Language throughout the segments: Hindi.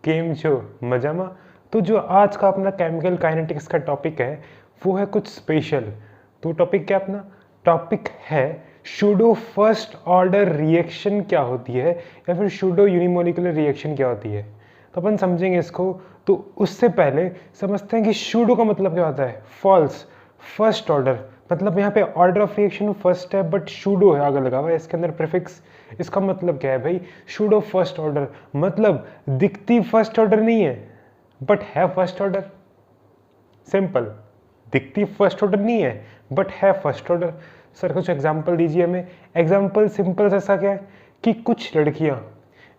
केम जो मजामा। तो जो आज का अपना केमिकल काइनेटिक्स का टॉपिक है वो है कुछ स्पेशल। तो टॉपिक क्या अपना टॉपिक है सूडो फर्स्ट ऑर्डर रिएक्शन क्या होती है या फिर सूडो यूनिमोलिकुलर रिएक्शन क्या होती है। तो अपन समझेंगे इसको। तो उससे पहले समझते हैं कि सूडो का मतलब क्या होता है। फॉल्स फर्स्ट ऑर्डर मतलब यहाँ पे ऑर्डर ऑफ रिएक्शन फर्स्ट है बट सूडो है आगे लगा हुआ है इसके अंदर प्रीफिक्स। इसका मतलब क्या है भाई सूडो फर्स्ट ऑर्डर मतलब दिखती फर्स्ट ऑर्डर नहीं है बट है फर्स्ट ऑर्डर। सिंपल दिखती फर्स्ट ऑर्डर नहीं है बट है फर्स्ट ऑर्डर। सर कुछ एग्जांपल दीजिए हमें। एग्जांपल सिंपल ऐसा क्या है कि कुछ लड़कियां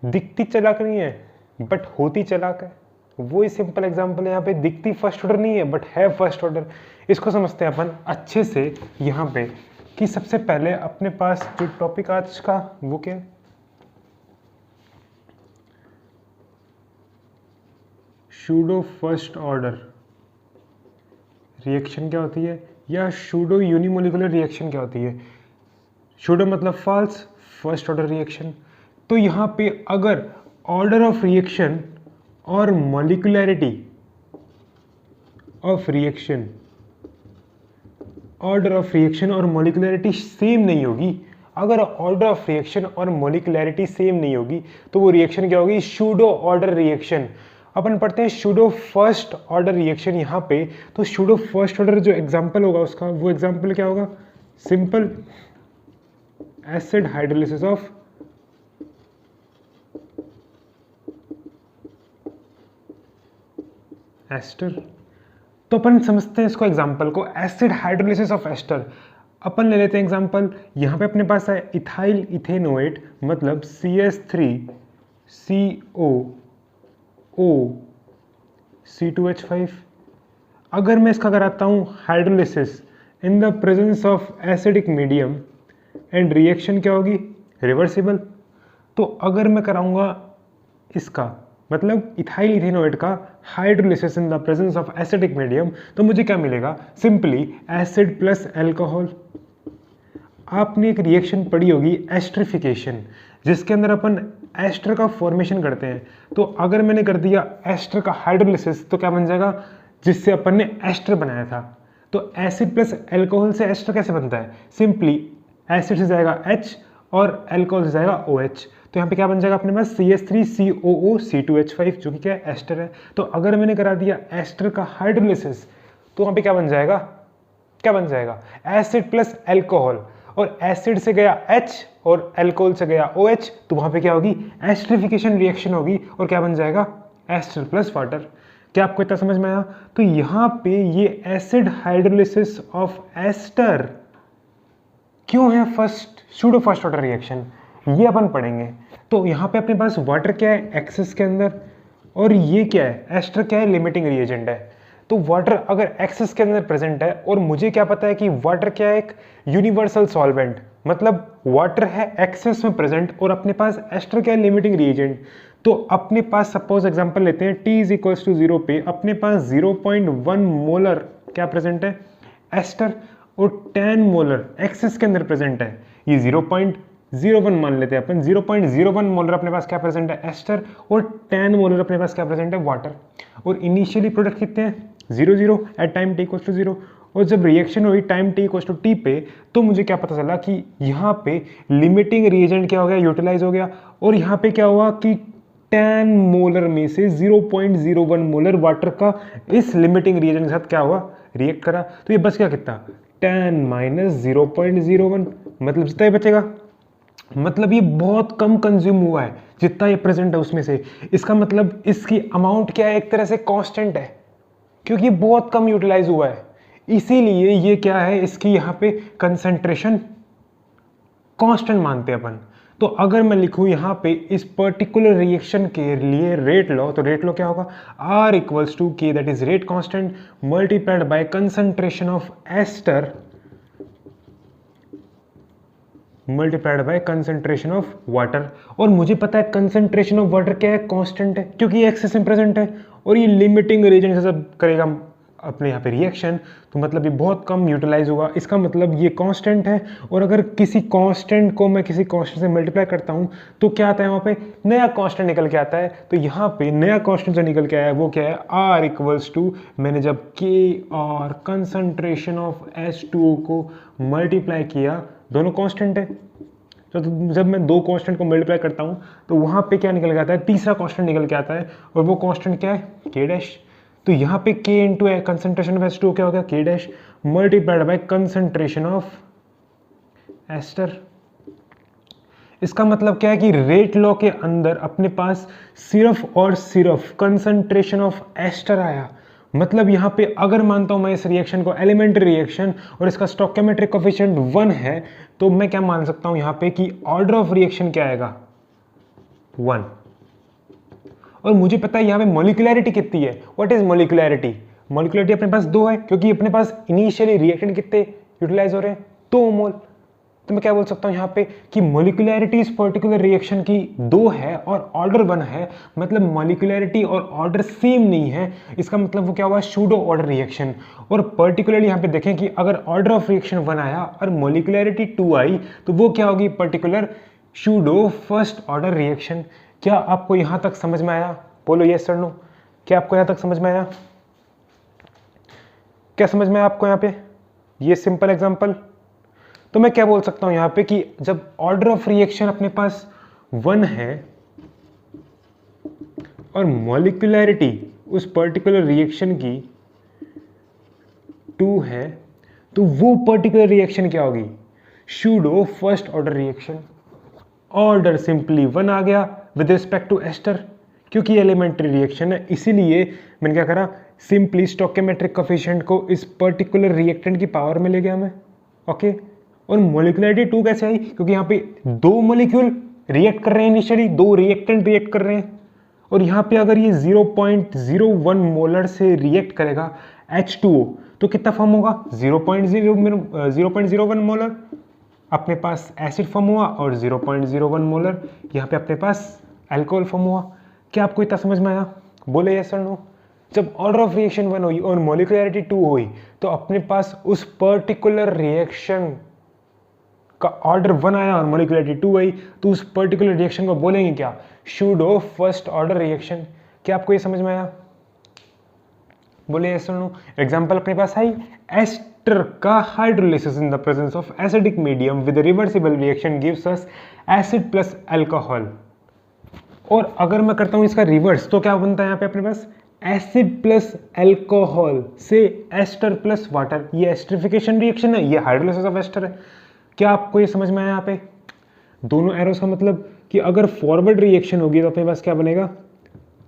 दिखती चालाक नहीं है बट होती चालाक है। वही सिंपल एग्जांपल है यहाँ पे दिखती फर्स्ट ऑर्डर नहीं है बट है फर्स्ट ऑर्डर। इसको समझते हैं अपन अच्छे से यहाँ पे कि सबसे पहले अपने पास जो टॉपिक आज का वो क्या है सूडो फर्स्ट ऑर्डर रिएक्शन क्या होती है या सूडो यूनिमोलिकुलर रिएक्शन क्या होती है। सूडो मतलब फॉल्स फर्स्ट ऑर्डर रिएक्शन। तो यहाँ पे अगर ऑर्डर ऑफ रिएक्शन और molecularity of reaction order of reaction और मॉलिकुलैरिटी सेम नहीं होगी, अगर ऑर्डर ऑफ रिएक्शन और मॉलिकुलैरिटी सेम नहीं होगी तो वो रिएक्शन क्या होगी सूडो ऑर्डर रिएक्शन। अपन पढ़ते हैं सूडो फर्स्ट ऑर्डर रिएक्शन यहाँ पे। तो सूडो फर्स्ट ऑर्डर जो एग्जांपल होगा उसका वो एग्जांपल क्या होगा simple acid hydrolysis of ester. तो अपन समझते हैं इसको एग्जांपल को एसिड हाइड्रोलिसिस ऑफ एस्टर। अपन ले लेते हैं एग्जांपल। यहाँ पे अपने पास है इथाइल इथेनोएट मतलब CH3CO C2H5। अगर मैं इसका कराता हूँ hydrolysis in the presence of acidic medium and reaction क्या होगी रिवर्सिबल। तो अगर मैं कराऊंगा इसका मतलब इथाइल इथेनोएट का hydrolysis in the presence of acidic medium तो मुझे क्या मिलेगा सिंपली एसिड प्लस अल्कोहल। आपने एक रिएक्शन पढ़ी होगी एस्टरिफिकेशन जिसके अंदर अपन एस्टर का फॉर्मेशन करते हैं। तो अगर मैंने कर दिया एस्टर का हाइड्रोलिसिस तो क्या बन जाएगा जिससे अपन ने एस्टर बनाया था। तो एसिड प्लस अल्कोहल से एस्टर कैसे बनता है सिंपली एसिड से जाएगा H और अल्कोहल से जाएगा OH। तो यहाँ पे क्या बन जाएगा अपने पास CH3COO C2H5 जो कि क्या है एस्टर है। तो अगर मैंने करा दिया एस्टर का हाइड्रोलिसिस तो वहाँ पे क्या बन जाएगा एसिड प्लस अल्कोहल और एसिड से गया H और अल्कोहल से गया OH तो वहाँ पे क्या होगी एस्टरिफिकेशन रिएक्शन होगी और क्या बन जाएगा एस्टर प्लस वाटर। क्या आपको इतना समझ में आया। तो यहाँ पे ये एसिड हाइड्रोलिसिस ऑफ एस्टर क्यों है first pseudo first order reaction ये अपन पढ़ेंगे। तो यहाँ पे अपने पास वाटर क्या है एक्सेस के अंदर और ये क्या है एस्टर क्या है लिमिटिंग रिएजेंट है। तो वाटर अगर एक्सेस के अंदर प्रेजेंट है और मुझे क्या पता है कि वाटर क्या है एक यूनिवर्सल सॉल्वेंट मतलब वाटर है एक्सेस में प्रेजेंट और अपने पास एस्टर क्या है लिमिटिंग रिएजेंट। तो अपने पास सपोज एग्जांपल लेते हैं T = 0 पे अपने पास 0.1 मोलर क्या प्रेजेंट है एस्टर और 10 मोलर एक्सेस के अंदर प्रेजेंट है। ये 0.01 मान लेते हैं अपन 0.01 मोलर अपने पास क्या प्रेजेंट है एस्टर और 10 मोलर अपने पास क्या प्रेजेंट है वाटर। और इनिशियली प्रोडक्ट कितने हैं 0 एट टाइम T = 0 और जब रिएक्शन हुई टाइम T = T पे तो मुझे क्या पता चला कि यहाँ पे लिमिटिंग रिएजेंट क्या हो गया यूटिलाइज हो गया और यहाँ पे क्या हुआ कि 10 मोलर में से 0.01 मोलर वाटर का इस लिमिटिंग रिएजेंट के साथ क्या हुआ रिएक्ट करा। तो ये बच गया कितना 10 - 0.01 मतलब जितना ही बचेगा मतलब ये बहुत कम कंज्यूम हुआ है जितना ये प्रेजेंट है उसमें से। इसका मतलब इसकी अमाउंट क्या है एक तरह से कांस्टेंट है क्योंकि बहुत कम यूटिलाइज हुआ है इसीलिए ये क्या है इसकी यहाँ पे कंसंट्रेशन कांस्टेंट मानते हैं अपन। तो अगर मैं लिखूं यहाँ पे इस पर्टिकुलर रिएक्शन के लिए रेट लॉ तो रेट लॉ क्या होगा R = K that is rate constant multiplied by concentration of ester multiplied by concentration of water. और मुझे पता है कंसंट्रेशन ऑफ वाटर क्या है कांस्टेंट है क्योंकि ये एक्सेस में प्रेजेंट है और ये लिमिटिंग रिएजेंट से सब करेगा अपने यहाँ पे रिएक्शन, तो मतलब ये बहुत कम यूटिलाइज होगा। इसका मतलब ये कांस्टेंट है, और अगर किसी कांस्टेंट को मैं किसी कांस्टेंट से मल्टीप्लाई करता हूँ तो क्या आता है, वहाँ पे नया कांस्टेंट निकल के आता है। तो यहाँ पे नया कांस्टेंट जो निकल के आया है वो क्या है, R इक्वल्स टू, मैंने जब K और कंसंट्रेशन ऑफ H2O को मल्टीप्लाई किया, दोनों कांस्टेंट है, तो जब मैं दो कांस्टेंट को मल्टीप्लाई करता हूँ तो वहाँ पे क्या निकल के आता है, तीसरा कांस्टेंट निकल के आता है, और वो कांस्टेंट क्या है, K डैश। तो यहाँ पे K into concentration of H2O क्या हो गया, K dash multiplied by concentration of ester. इसका मतलब क्या है कि रेट लॉ के अंदर अपने पास सिर्फ और सिर्फ कंसंट्रेशन ऑफ एस्टर आया। मतलब यहाँ पे अगर मानता हूं मैं इस रिएक्शन को एलिमेंट्री रिएक्शन और इसका स्टोइकोमेट्रिक कोएफिशिएंट 1 है, तो मैं क्या मान सकता हूं यहाँ पे कि ऑर्डर ऑफ रिएक्शन क्या आएगा, 1। और मुझे पता है यहाँ पे मॉलिक्यूलैरिटी कितनी है। What is मॉलिक्यूलैरिटी? मॉलिक्यूलैरिटी अपने पास 2 है, क्योंकि अपने पास इनिशियली रिएक्टेंट कितने यूटिलाइज हो रहे हैं, 2 मोल। तो मैं क्या बोल सकता हूँ यहाँ पे कि मॉलिक्यूलैरिटी इस पर्टिकुलर रिएक्शन की 2 है और ऑर्डर 1 है। मतलब मॉलिक्यूलैरिटी और ऑर्डर सेम नहीं है, इसका मतलब वो क्या हुआ, सूडो ऑर्डर रिएक्शन। और पर्टिकुलरली यहाँ पे देखें कि अगर ऑर्डर ऑफ रिएक्शन 1 आया और मॉलिक्यूलैरिटी 2 आई, तो वो क्या होगी, particular pseudo first order reaction. क्या आपको यहाँ तक समझ में आया? बोलो यस सर नो। क्या आपको यहाँ तक समझ में आया? क्या समझ में आया आपको यहाँ पे ये सिंपल एग्जांपल? तो मैं क्या बोल सकता हूं यहां पे कि जब ऑर्डर ऑफ रिएक्शन अपने पास 1 है और मॉलिक्यूलैरिटी उस पर्टिकुलर रिएक्शन की 2 है, तो वो पर्टिकुलर रिएक्शन क्या होगी, pseudo first order reaction. Order simply 1 आ गया विद रिस्पेक्ट टू एस्टर, क्योंकि एलिमेंट्री रिएक्शन है, इसीलिए मैंने क्या करा, सिंपली स्टोइकोमेट्रिक कोएफिशिएंट को इस पर्टिकुलर रिएक्टेंट की पावर में ले गया मैं। ओके, और मोलिकुलरिटी 2 कैसे आई, क्योंकि यहाँ पे 2 मॉलिक्यूल रिएक्ट कर रहे हैं, इनिशियली 2 रिएक्टेंट रिएक्ट कर रहे हैं, और यहाँ पे अगर ये 0.01 मोलर से रिएक्ट करेगा H2O तो कितना फॉर्म होगा, 0.01 मोलर अपने पास एसिड फॉर्म हुआ, और 0.01 मोलर यहाँ पे अपने पास अल्कोहल फॉर्म हुआ। क्या आपको इतना समझ में आया? बोले यस और नो। जब ऑर्डर ऑफ रिएक्शन 1 हुई और मोलिकुलरिटी 2 हुई, तो अपने पास उस पर्टिकुलर रिएक्शन का ऑर्डर 1 आया और मॉलिक्यूलरिटी 2 आई, तो उस पर्टिकुलर रिएक्शन को बोलेंगे क्या, सूडो फर्स्ट ऑर्डर रिएक्शन। क्या आपको ये समझ में आया? बोले यस और नो। एग्जांपल अपने पास है, एस्टर का hydrolysis in the presence of acidic medium with reversible reaction gives us acid plus alcohol. और अगर मैं करता हूं इसका रिवर्स, तो क्या बनता है यहाँ पे अपने पास, एसिड प्लस अल्कोहल से एस्टर प्लस वाटर। ये एस्टरिफिकेशन रिएक्शन है, ये हाइड्रोलिसिस ऑफ एस्टर है। क्या आपको ये समझ में आया? यहाँ पे दोनों एरोस का मतलब कि अगर फॉरवर्ड रिएक्शन होगी तो अपने पास क्या बनेगा,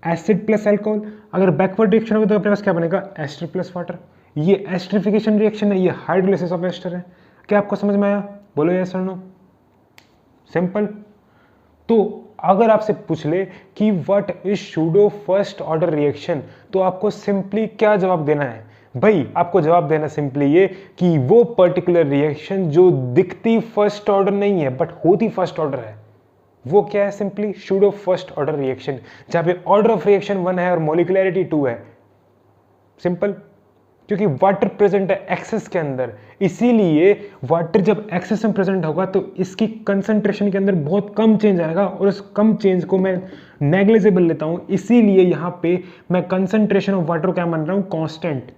एसिड प्लस अल्कोहल। अगर बैकवर्ड रिएक्शन होगी तो अपने पास क्या बनेगा, एस्टर प्लस वाटर। ये एस्टरिफिकेशन रिएक्शन है, ये हाइड्रोलिसिस ऑफ एस्टर है। क्या आपको समझ में आया? बोलो यस और नो। सिंपल। तो अगर आपसे पूछ ले कि what is pseudo first order reaction, तो आपको सिंपली क्या जवाब देना है भाई? आपको जवाब देना सिंपली ये कि वो पर्टिकुलर रिएक्शन जो दिखती फर्स्ट ऑर्डर नहीं है बट होती फर्स्ट ऑर्डर है, वो क्या है, simply pseudo first order reaction, जहां पे ऑर्डर ऑफ रिएक्शन 1 है और मॉलिक्यूलरिटी 2 है। सिंपल, क्योंकि वाटर प्रेजेंट है एक्सेस के अंदर, इसीलिए वाटर जब एक्सेस में प्रेजेंट होगा तो इसकी कंसंट्रेशन के अंदर बहुत कम चेंज आएगा, और उस कम चेंज को मैं नेग्लिजिबल लेता हूं, इसीलिए यहां पे मैं कंसंट्रेशन ऑफ वाटर क्या मान रहा हूं, कांस्टेंट।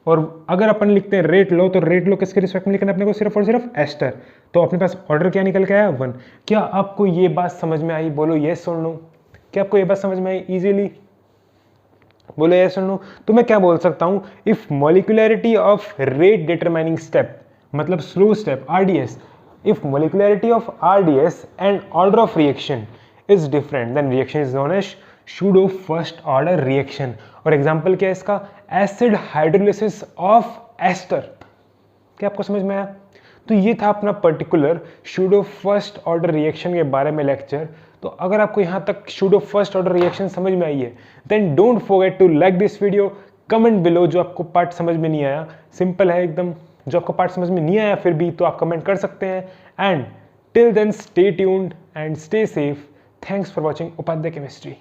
और अगर अपन लिखते हैं रेट लो, तो रेट लो किसके रिस्पेक्ट में लिखना है अपने को, सिर्फ और सिर्फ एस्टर। तो अपने पास ऑर्डर क्या निकल के आया, 1। क्या आपको ये बात समझ में आई? बोलो येस और नो। क्या आपको ये बात समझ में आई इजीली? बोलो येस और नो। तो मैं क्या बोल सकता हूं, if molecularity of rate determining step, मतलब slow step RDS, if molecularity of RDS and order of reaction is different, then reaction is known as pseudo first order reaction. और एग्जांपल क्या है इसका, एसिड हाइड्रोलिसिस ऑफ एस्टर। क्या आपको समझ में आया? तो ये था अपना particular pseudo first order reaction के बारे में लेक्चर। तो अगर आपको यहां तक सूडो फर्स्ट ऑर्डर रिएक्शन समझ में आई है, then don't forget to like this video, comment below जो आपको पार्ट समझ में नहीं आया, सिंपल है एकदम, जो आपको पार्ट समझ में नहीं आया फिर भी तो आप कमेंट कर सकते हैं। And till then stay tuned and stay safe. Thanks for watching Upadhyay chemistry.